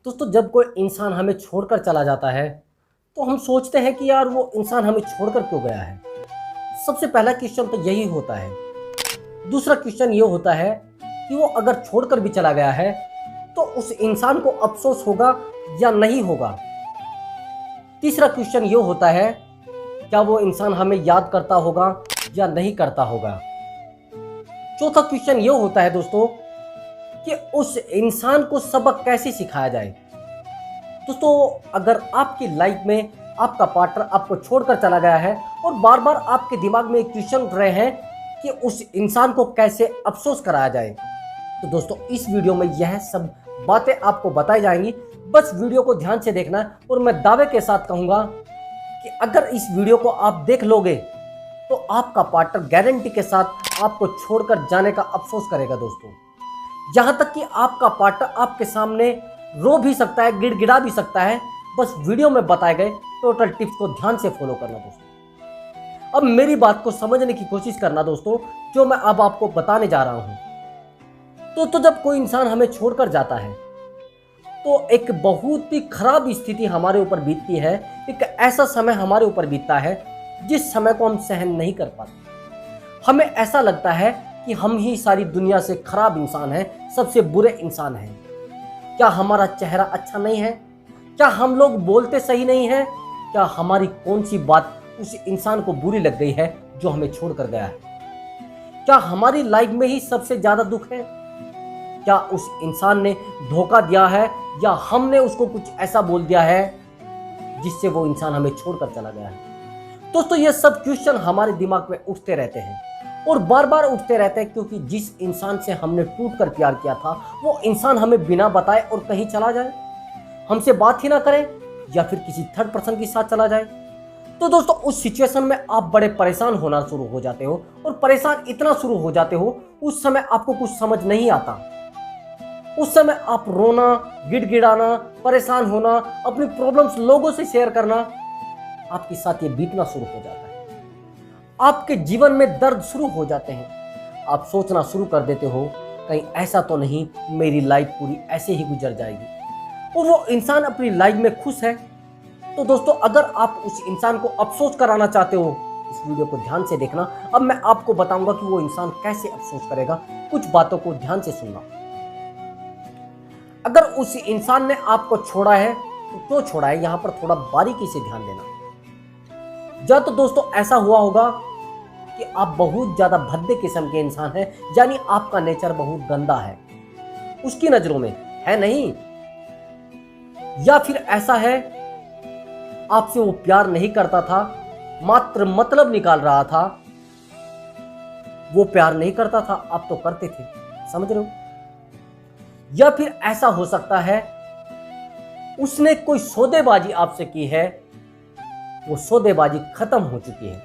दोस्तों जब कोई इंसान हमें छोड़कर चला जाता है तो हम सोचते हैं कि यार वो इंसान हमें छोड़कर क्यों गया है। सबसे पहला क्वेश्चन तो यही होता है। दूसरा क्वेश्चन ये होता है कि वो अगर छोड़कर भी चला गया है तो उस इंसान को अफसोस होगा या नहीं होगा। तीसरा क्वेश्चन ये होता है क्या वो इंसान हमें याद करता होगा या नहीं करता होगा। चौथा क्वेश्चन ये होता है दोस्तों कि उस इंसान को सबक कैसे सिखाया जाए। दोस्तों अगर आपकी लाइफ में आपका पार्टनर आपको छोड़कर चला गया है और बार बार आपके दिमाग में एक क्वेश्चन उठ रहे हैं कि उस इंसान को कैसे अफसोस कराया जाए, तो दोस्तों इस वीडियो में यह सब बातें आपको बताई जाएंगी। बस वीडियो को ध्यान से देखना है और मैं दावे के साथ कहूंगा कि अगर इस वीडियो को आप देख लोगे तो आपका पार्टनर गारंटी के साथ आपको छोड़कर जाने का अफसोस करेगा। दोस्तों यहां तक कि आपका पार्टनर आपके सामने रो भी सकता है, गिड़गिड़ा भी सकता है। बस वीडियो में बताए गए टोटल टिप्स को ध्यान से फॉलो करना। दोस्तों अब मेरी बात को समझने की कोशिश करना दोस्तों, जो मैं अब आपको बताने जा रहा हूं। तो जब कोई इंसान हमें छोड़कर जाता है तो एक बहुत ही खराब स्थिति हमारे ऊपर बीतती है। एक ऐसा समय हमारे ऊपर बीतता है जिस समय को हम सहन नहीं कर पाते। हमें ऐसा लगता है कि हम ही सारी दुनिया से खराब इंसान हैं, सबसे बुरे इंसान हैं। क्या हमारा चेहरा अच्छा नहीं है? क्या हम लोग बोलते सही नहीं हैं? क्या हमारी कौन सी बात उस इंसान को बुरी लग गई है जो हमें छोड़कर गया है? क्या हमारी लाइफ में ही सबसे ज्यादा दुख है? क्या उस इंसान ने धोखा दिया है या हमने उसको कुछ ऐसा बोल दिया है जिससे वो इंसान हमें छोड़कर चला गया है? दोस्तों ये सब क्वेश्चन हमारे दिमाग में उठते रहते हैं और बार बार उठते रहते हैं, क्योंकि जिस इंसान से हमने टूटकर प्यार किया था वो इंसान हमें बिना बताए और कहीं चला जाए, हमसे बात ही ना करे या फिर किसी थर्ड पर्सन के साथ चला जाए। तो दोस्तों उस सिचुएशन में आप बड़े परेशान होना शुरू हो जाते हो और परेशान इतना शुरू हो जाते हो उस समय आपको कुछ समझ नहीं आता। उस समय आप रोना, गिड़गिड़ाना, परेशान होना, अपनी प्रॉब्लम्स लोगों से शेयर करना, आपके साथ ये बीतना शुरू हो जाता है। आपके जीवन में दर्द शुरू हो जाते हैं। आप सोचना शुरू कर देते हो कहीं ऐसा तो नहीं मेरी लाइफ पूरी ऐसे ही गुजर जाएगी और वो इंसान अपनी लाइफ में खुश है। तो दोस्तों अगर आप उस इंसान को अफसोस कराना चाहते हो, इस वीडियो को ध्यान से देखना। अब मैं आपको बताऊंगा कि वो इंसान कैसे अफसोस करेगा। कुछ बातों को ध्यान से सुनना। अगर उस इंसान ने आपको छोड़ा है तो क्यों छोड़ा है, यहां पर थोड़ा बारीकी से ध्यान देना। या तो दोस्तों ऐसा हुआ होगा कि आप बहुत ज्यादा भद्दे किस्म के इंसान हैं, यानी आपका नेचर बहुत गंदा है उसकी नजरों में, है नहीं? या फिर ऐसा है आपसे वो प्यार नहीं करता था, मात्र मतलब निकाल रहा था। वो प्यार नहीं करता था, आप तो करते थे, समझ रहे हो? या फिर ऐसा हो सकता है उसने कोई सौदेबाजी आपसे की है, वो सौदेबाजी खत्म हो चुकी है।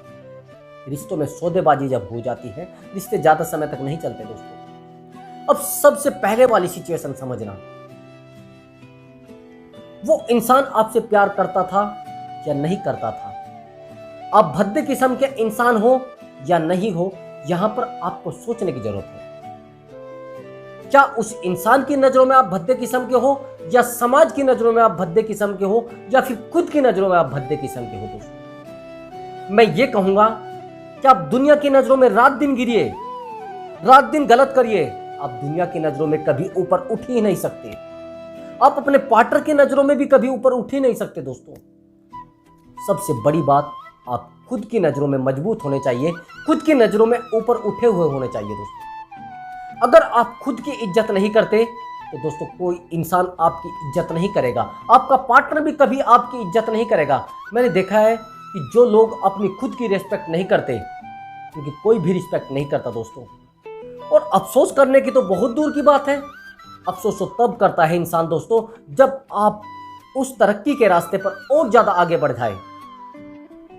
रिश्तों में सौदेबाजी जब हो जाती है रिश्ते ज्यादा समय तक नहीं चलते दोस्तों। अब सबसे पहले वाली सिचुएशन समझना, वो इंसान आपसे प्यार करता था या नहीं करता था। आप भद्दे किस्म के इंसान हो या नहीं हो, यहां पर आपको सोचने की जरूरत है। क्या उस इंसान की नजरों में आप भद्दे किस्म के हो या समाज की नजरों में आप भद्दे किस्म के हो या फिर खुद की नजरों में आप भद्दे किस्म के हो? दोस्तों मैं ये कहूंगा कि आप दुनिया की नजरों में रात दिन गिरिए, रात दिन गलत करिए, आप दुनिया की नजरों में कभी ऊपर उठ ही नहीं सकते। आप अपने पार्टनर की नजरों में भी कभी ऊपर उठ ही नहीं सकते। दोस्तों सबसे बड़ी बात, आप खुद की नजरों में मजबूत होने चाहिए, खुद की नजरों में ऊपर उठे हुए होने चाहिए। दोस्तों अगर आप खुद की इज्जत नहीं करते तो दोस्तों कोई इंसान आपकी इज्जत नहीं करेगा, आपका पार्टनर भी कभी आपकी इज्जत नहीं करेगा। मैंने देखा है कि जो लोग अपनी खुद की रिस्पेक्ट नहीं करते क्योंकि कोई भी रिस्पेक्ट नहीं करता दोस्तों। और अफसोस करने की तो बहुत दूर की बात है, अफसोस तो तब करता है इंसान दोस्तों जब आप उस तरक्की के रास्ते पर और ज्यादा आगे बढ़ जाए।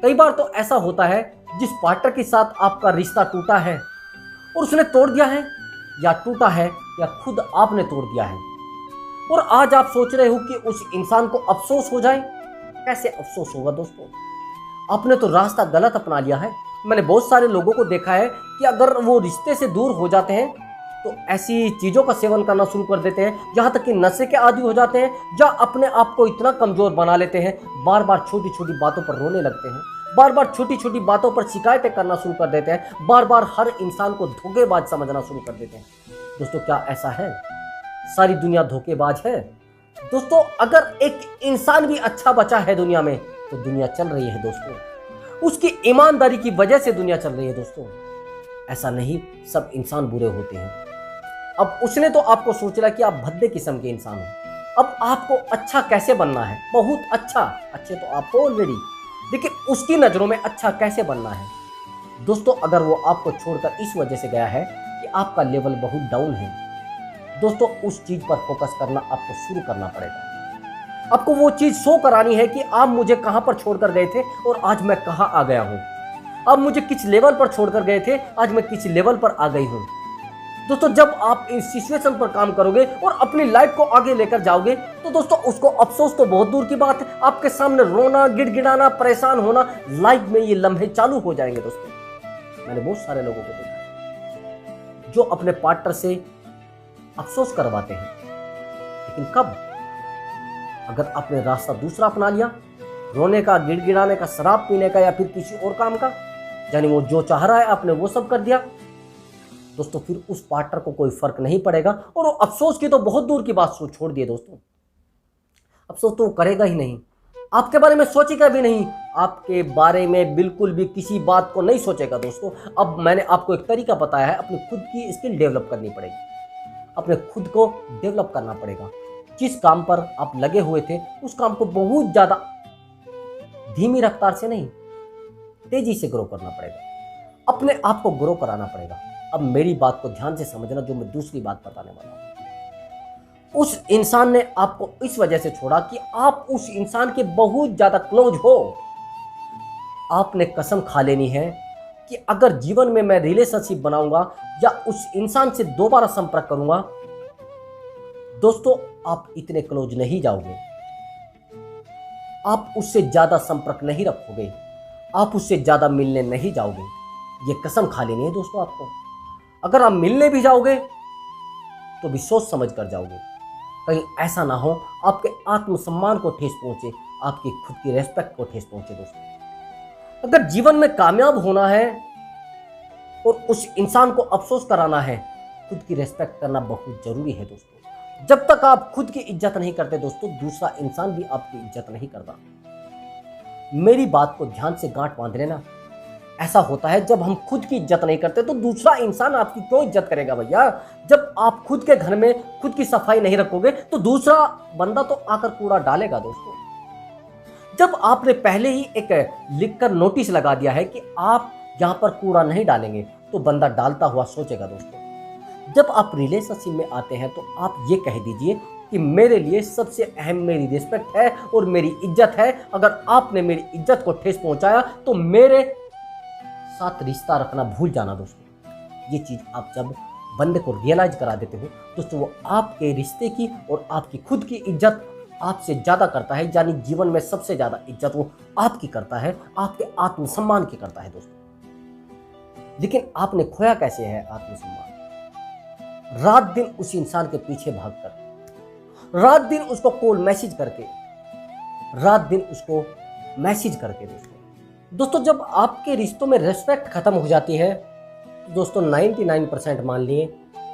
कई बार तो ऐसा होता है जिस पार्टनर के साथ आपका रिश्ता टूटा है और उसने तोड़ दिया है, या टूटा है या खुद आपने तोड़ दिया है, और आज आप सोच रहे हो कि उस इंसान को अफसोस हो जाए। कैसे अफसोस होगा दोस्तों? आपने तो रास्ता गलत अपना लिया है। मैंने बहुत सारे लोगों को देखा है कि अगर वो रिश्ते से दूर हो जाते हैं तो ऐसी चीज़ों का सेवन करना शुरू कर देते हैं, यहाँ तक कि नशे के आदी हो जाते हैं, या अपने आप को इतना कमज़ोर बना लेते हैं, बार बार छोटी छोटी बातों पर रोने लगते हैं, बार बार छोटी छोटी बातों पर शिकायतें करना शुरू कर देते हैं, बार बार हर इंसान को धोखेबाज समझना शुरू कर देते हैं। दोस्तों, क्या ऐसा है? सारी दुनिया धोखेबाज है? दोस्तों, अगर एक इंसान भी अच्छा बचा है दुनिया में तो दुनिया चल रही है दोस्तों, उसकी ईमानदारी की वजह से दुनिया चल रही है दोस्तों। ऐसा नहीं सब इंसान बुरे होते हैं। अब उसने तो आपको सोचा कि आप भद्दे किस्म के इंसान हो, अब आपको अच्छा कैसे बनना है, बहुत अच्छा, अच्छे तो आपको ऑलरेडी, लेकिन उसकी नज़रों में अच्छा कैसे बनना है। दोस्तों, अगर वो आपको छोड़कर इस वजह से गया है कि आपका लेवल बहुत डाउन है, दोस्तों उस चीज़ पर फोकस करना आपको शुरू करना पड़ेगा। आपको वो चीज़ शो करानी है कि आप मुझे कहाँ पर छोड़कर गए थे और आज मैं कहाँ आ गया हूँ। आप मुझे किस लेवल पर छोड़कर गए थे, आज मैं किस लेवल पर आ गई हूँ। दोस्तों, जब आप इस सिचुएशन पर काम करोगे और अपनी लाइफ को आगे लेकर जाओगे तो दोस्तों उसको अफसोस तो बहुत दूर की बात है, आपके सामने रोना, गिड़गिड़ाना, परेशान होना, लाइफ में ये लम्हे चालू हो जाएंगे। दोस्तों, मैंने बहुत सारे लोगों को देखा जो अपने पार्टनर से अफसोस करवाते हैं, लेकिन कब? अगर आपने रास्ता दूसरा अपना लिया, रोने का, गिड़गिड़ाने का, शराब पीने का या फिर किसी और काम का, यानी वो जो चाह रहा है आपने वो सब कर दिया, दोस्तों फिर उस पार्टनर को कोई फर्क नहीं पड़ेगा और वो अफसोस की तो बहुत दूर की बात छोड़ दिए दोस्तों, अफसोस तो वो करेगा ही नहीं, आपके बारे में सोचेगा भी नहीं, आपके बारे में बिल्कुल भी किसी बात को नहीं सोचेगा। दोस्तों, अब मैंने आपको एक तरीका बताया है, अपनी खुद की स्किल डेवलप करनी पड़ेगी, अपने खुद को डेवलप करना पड़ेगा। जिस काम पर आप लगे हुए थे उस काम को बहुत ज़्यादा धीमी रफ्तार से नहीं, तेजी से ग्रो करना पड़ेगा, अपने आप को ग्रो कराना पड़ेगा। अब मेरी बात को ध्यान से समझना, जो मैं दूसरी बात बताने वाला हूं। उस इंसान ने आपको इस वजह से छोड़ा कि आप उस इंसान के बहुत ज़्यादा क्लोज हो। आपने कसम खा लेनी है कि अगर जीवन में मैं रिलेशनशिप बनाऊंगा या उस इंसान से दोबारा संपर्क करूंगा, दोस्तों आप इतने क्लोज नहीं जाओगे, आप उससे ज़्यादा संपर्क नहीं रखोगे, आप उससे ज़्यादा मिलने नहीं जाओगे। ये कसम खा लेनी है दोस्तों आपको। अगर आप मिलने भी जाओगे तो भी सोच समझ कर जाओगे, कहीं ऐसा ना हो आपके आत्मसम्मान को ठेस पहुंचे, आपकी खुद की रेस्पेक्ट को ठेस पहुंचे। दोस्तों, अगर जीवन में कामयाब होना है और उस इंसान को अफसोस कराना है, खुद की रेस्पेक्ट करना बहुत जरूरी है। दोस्तों, जब तक आप खुद की इज्जत नहीं करते दोस्तों, दूसरा इंसान भी आपकी इज्जत नहीं करता। मेरी बात को ध्यान से गांठ बांध लेना। ऐसा होता है जब हम खुद की इज्जत नहीं करते तो दूसरा इंसान आपकी क्यों इज्जत करेगा भैया। जब आप खुद के घर में खुद की सफाई नहीं रखोगे तो दूसरा बंदा तो आकर कूड़ा डालेगा। दोस्तों, जब आपने पहले ही एक लिखकर नोटिस लगा दिया है कि आप यहाँ पर कूड़ा नहीं डालेंगे तो बंदा डालता हुआ सोचेगा। दोस्तों, जब आप रिलेशनशिप में आते हैं तो आप ये कह दीजिए कि मेरे लिए सबसे अहम मेरी रिस्पेक्ट है और मेरी इज्जत है। अगर आपने मेरी इज्जत को ठेस पहुंचाया तो मेरे साथ रिश्ता रखना भूल जाना। दोस्तों, ये चीज़ आप जब बंदे को रियलाइज करा देते हो दोस्तों, वो आपके रिश्ते की और आपकी खुद की इज्जत आपसे ज़्यादा करता है, यानी जीवन में सबसे ज़्यादा इज्जत वो आपकी करता है, आपके आत्मसम्मान की करता है। दोस्तों, लेकिन आपने खोया कैसे है आत्मसम्मान? रात दिन उस इंसान के पीछे भागकर, रात दिन उसको कॉल मैसेज करके, रात दिन उसको मैसेज करके। दोस्तों, जब आपके रिश्तों में रेस्पेक्ट खत्म हो जाती है दोस्तों, 99% मान लिए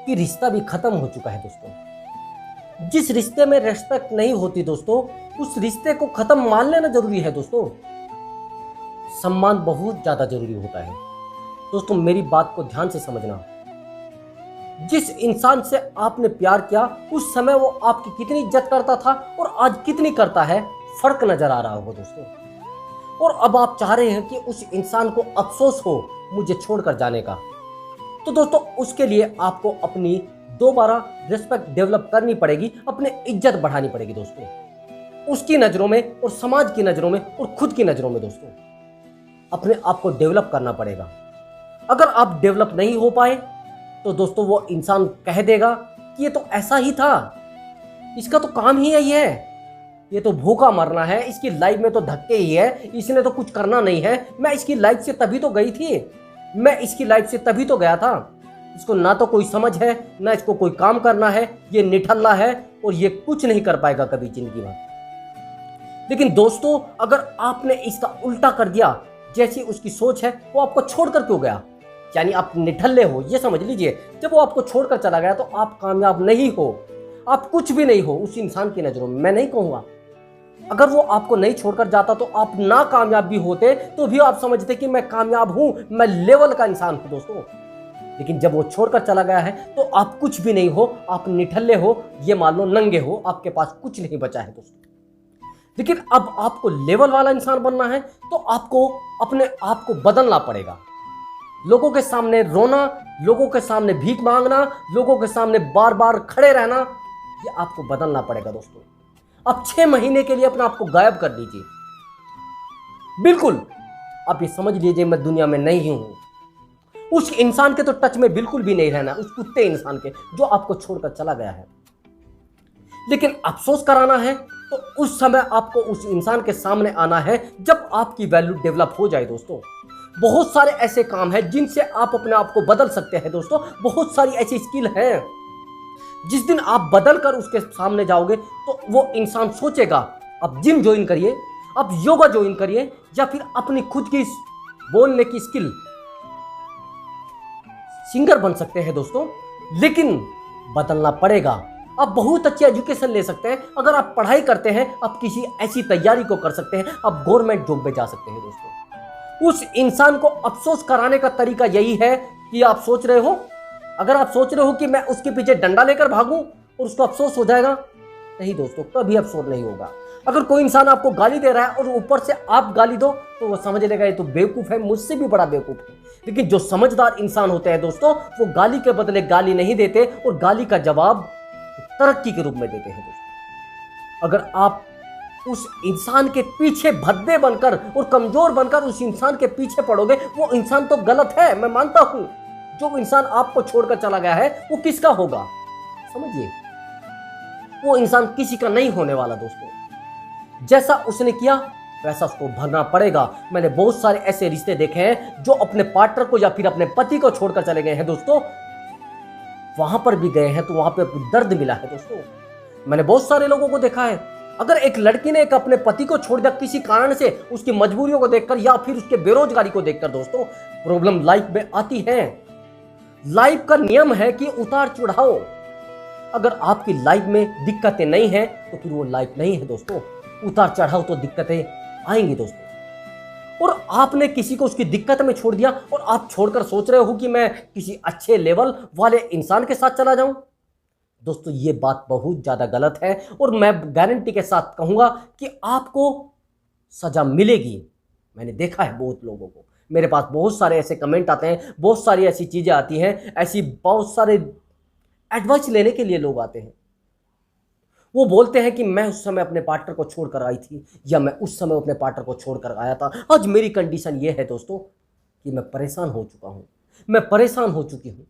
कि रिश्ता भी खत्म हो चुका है। दोस्तों, जिस रिश्ते में रेस्पेक्ट नहीं होती दोस्तों, उस रिश्ते को खत्म मान लेना जरूरी है। दोस्तों, सम्मान बहुत ज्यादा जरूरी होता है। दोस्तों, मेरी बात को ध्यान से समझना। जिस इंसान से आपने प्यार किया उस समय वो आपकी कितनी इज्जत करता था और आज कितनी करता है, फर्क नजर आ रहा होगा दोस्तों। और अब आप चाह रहे हैं कि उस इंसान को अफसोस हो मुझे छोड़कर जाने का, तो दोस्तों उसके लिए आपको अपनी दोबारा रिस्पेक्ट डेवलप करनी पड़ेगी, अपनी इज्जत बढ़ानी पड़ेगी। दोस्तों, उसकी नज़रों में और समाज की नज़रों में और खुद की नज़रों में दोस्तों अपने आप को डेवलप करना पड़ेगा। अगर आप डेवलप नहीं हो पाए तो दोस्तों वो इंसान कह देगा कि ये तो ऐसा ही था, इसका तो काम ही यही है, ये तो भूखा मरना है, इसकी लाइफ में तो धक्के ही है, इसने तो कुछ करना नहीं है, मैं इसकी लाइफ से तभी तो गई थी, मैं इसकी लाइफ से तभी तो गया था। इसको ना तो कोई समझ है, ना इसको कोई काम करना है, ये निठल्ला है और ये कुछ नहीं कर पाएगा कभी जिंदगी में। लेकिन दोस्तों, अगर आपने इसका उल्टा कर दिया, जैसी उसकी सोच है, वो आपको छोड़कर क्यों गया, यानी आप निठल्ले हो, ये समझ लीजिए। जब वो आपको छोड़कर चला गया तो आप कामयाब नहीं हो, आप कुछ भी नहीं हो उस इंसान की नजरों में। मैं नहीं कहूंगा, अगर वो आपको नहीं छोड़कर जाता तो आप ना कामयाब भी होते तो भी आप समझते कि मैं कामयाब हूं, मैं लेवल का इंसान हूं दोस्तों। लेकिन जब वो छोड़कर चला गया है तो आप कुछ भी नहीं हो, आप निठल्ले हो, ये मान लो नंगे हो, आपके पास कुछ नहीं बचा है दोस्तों। लेकिन अब आपको लेवल वाला इंसान बनना है तो आपको अपने आप को बदलना पड़ेगा। लोगों के सामने रोना, लोगों के सामने भीख मांगना, लोगों के सामने बार बार खड़े रहना, ये आपको बदलना पड़ेगा दोस्तों। आप 6 महीने के लिए अपने आप को गायब कर दीजिए, बिल्कुल। आप ये समझ लीजिए मैं दुनिया में नहीं हूं। उस इंसान के तो टच में बिल्कुल भी नहीं रहना, उस कुत्ते इंसान के जो आपको छोड़कर चला गया है। लेकिन अफसोस कराना है तो उस समय आपको उस इंसान के सामने आना है जब आपकी वैल्यू डेवलप हो जाए दोस्तों। बहुत सारे ऐसे काम हैं जिनसे आप अपने आप को बदल सकते हैं दोस्तों। बहुत सारी ऐसी स्किल हैं, जिस दिन आप बदल कर उसके सामने जाओगे तो वो इंसान सोचेगा। आप जिम ज्वाइन करिए, आप योगा ज्वाइन करिए, या फिर अपनी खुद की बोलने की स्किल, सिंगर बन सकते हैं दोस्तों। लेकिन बदलना पड़ेगा। आप बहुत अच्छी एजुकेशन ले सकते हैं, अगर आप पढ़ाई करते हैं, आप किसी ऐसी तैयारी को कर सकते हैं, आप गवर्नमेंट जॉब में जा सकते हैं दोस्तों। उस इंसान को अफसोस कराने का तरीका यही है कि आप सोच रहे हो, अगर आप सोच रहे हो कि मैं उसके पीछे डंडा लेकर भागूं और उसको अफसोस हो जाएगा, नहीं दोस्तों, कभी अफसोस नहीं होगा। अगर कोई इंसान आपको गाली दे रहा है और ऊपर से आप गाली दो तो वो समझ लेगा ये तो बेवकूफ है, मुझसे भी बड़ा बेवकूफ है। लेकिन जो समझदार इंसान होते हैं दोस्तों, वो गाली के बदले गाली नहीं देते और गाली का जवाब तरक्की के रूप में देते हैं दोस्तों। अगर आप उस इंसान के पीछे भद्दे बनकर और कमजोर बनकर उस इंसान के पीछे पड़ोगे, वो इंसान तो गलत है, मैं मानता हूं। जो इंसान आपको छोड़कर चला गया है वो किसका होगा, समझिए। वो इंसान किसी का नहीं होने वाला दोस्तों। जैसा उसने किया वैसा उसको भरना पड़ेगा। मैंने बहुत सारे ऐसे रिश्ते देखे हैं जो अपने पार्टनर को या फिर अपने पति को छोड़कर चले गए हैं दोस्तों। वहां पर भी गए हैं तो वहां पर दर्द मिला है दोस्तों। मैंने बहुत सारे लोगों को देखा है, अगर एक लड़की ने एक अपने पति को छोड़ दिया किसी कारण से, उसकी मजबूरियों को देखकर या फिर उसके बेरोजगारी को देखकर दोस्तों, प्रॉब्लम लाइफ में आती है। लाइफ का नियम है कि उतार चढ़ाओ। अगर आपकी लाइफ में दिक्कतें नहीं हैं तो फिर वो लाइफ नहीं है दोस्तों। उतार चढ़ाओ तो दिक्कतें आएंगी दोस्तों। और आपने किसी को उसकी दिक्कत में छोड़ दिया और आप छोड़कर सोच रहे हो कि मैं किसी अच्छे लेवल वाले इंसान के साथ चला जाऊं, दोस्तों ये बात बहुत ज्यादा गलत है। और मैं गारंटी के साथ कहूंगा कि आपको सजा मिलेगी। मैंने देखा है बहुत लोगों को, मेरे पास बहुत सारे ऐसे कमेंट आते हैं, बहुत सारी ऐसी चीजें आती हैं, ऐसी बहुत सारे एडवाइस लेने के लिए लोग आते हैं। वो बोलते हैं कि मैं उस समय अपने पार्टनर को छोड़कर आई थी, या मैं उस समय अपने पार्टनर को छोड़कर आया था। आज मेरी कंडीशन ये है दोस्तों कि मैं परेशान हो चुका हूं, मैं परेशान हो चुकी हूं।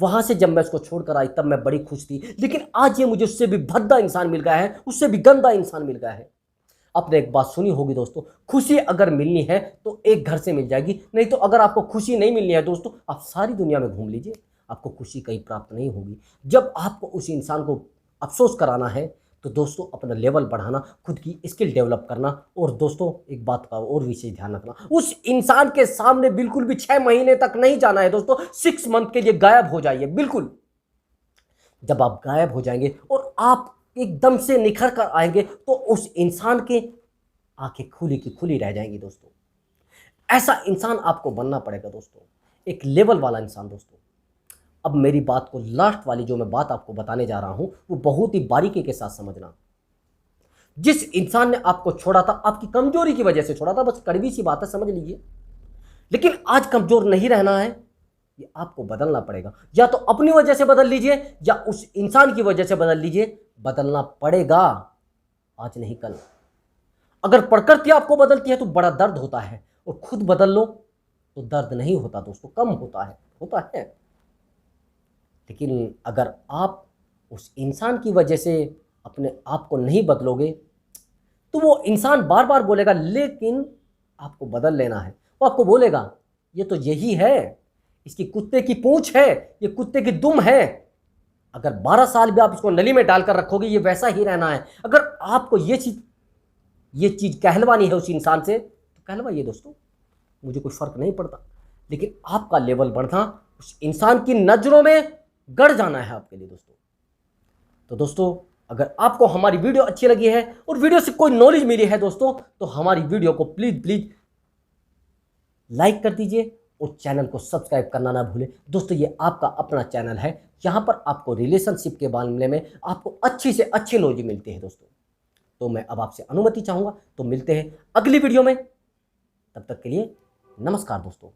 वहां से जब मैं उसको छोड़कर आई तब मैं बड़ी खुश थी, लेकिन आज ये मुझे उससे भी भद्दा इंसान मिल गया है, उससे भी गंदा इंसान मिल गया है। आपने एक बात सुनी होगी दोस्तों, खुशी अगर मिलनी है तो एक घर से मिल जाएगी, नहीं तो अगर आपको खुशी नहीं मिलनी है दोस्तों, आप सारी दुनिया में घूम लीजिए, आपको खुशी कहीं प्राप्त नहीं होगी। जब आपको उस इंसान को अफसोस कराना है तो दोस्तों अपना लेवल बढ़ाना, खुद की स्किल डेवलप करना। और दोस्तों एक बात का और विशेष ध्यान रखना, उस इंसान के सामने बिल्कुल भी 6 महीने तक नहीं जाना है दोस्तों। 6 मंथ के लिए गायब हो जाइए बिल्कुल। जब आप गायब हो जाएंगे और आप एकदम से निखर कर आएंगे तो उस इंसान के आंखें खुली की खुली रह जाएंगी दोस्तों। ऐसा इंसान आपको बनना पड़ेगा दोस्तों, एक लेवल वाला इंसान दोस्तों। अब मेरी बात को, लास्ट वाली जो मैं बात आपको बताने जा रहा हूं, वो बहुत ही बारीकी के साथ समझना। जिस इंसान ने आपको छोड़ा था आपकी कमजोरी की वजह से छोड़ा था, बस कड़वी सी बात है, समझ लीजिए। लेकिन आज कमजोर नहीं रहना है, ये आपको बदलना पड़ेगा। या तो अपनी वजह से बदल लीजिए या उस इंसान की वजह से बदल लीजिए, बदलना पड़ेगा, आज नहीं कल। अगर प्रकृति आपको बदलती है तो बड़ा दर्द होता है, और खुद बदल लो तो दर्द नहीं होता दोस्तों, कम होता है। लेकिन अगर आप उस इंसान की वजह से अपने आप को नहीं बदलोगे तो वो इंसान बार बार बोलेगा, लेकिन आपको बदल लेना है। वो आपको बोलेगा ये तो यही है, इसकी कुत्ते की पूंछ है, ये कुत्ते की दुम है। अगर 12 साल भी आप इसको नली में डालकर रखोगे, ये वैसा ही रहना है। अगर आपको ये चीज कहलवानी है उस इंसान से, तो कहलवाइए दोस्तों, मुझे कोई फर्क नहीं पड़ता। लेकिन आपका लेवल बढ़ना, उस इंसान की नजरों में गड़ जाना है आपके लिए दोस्तों। तो दोस्तों, अगर आपको हमारी वीडियो अच्छी लगी है और वीडियो से कोई नॉलेज मिली है दोस्तों, तो हमारी वीडियो को प्लीज लाइक कर दीजिए और चैनल को सब्सक्राइब करना ना भूलें। दोस्तों, ये आपका अपना चैनल है, यहाँ पर आपको रिलेशनशिप के मामले में आपको अच्छी से अच्छी नॉलेज मिलती है दोस्तों। तो मैं अब आपसे अनुमति चाहूँगा, तो मिलते हैं अगली वीडियो में। तब तक के लिए नमस्कार दोस्तों।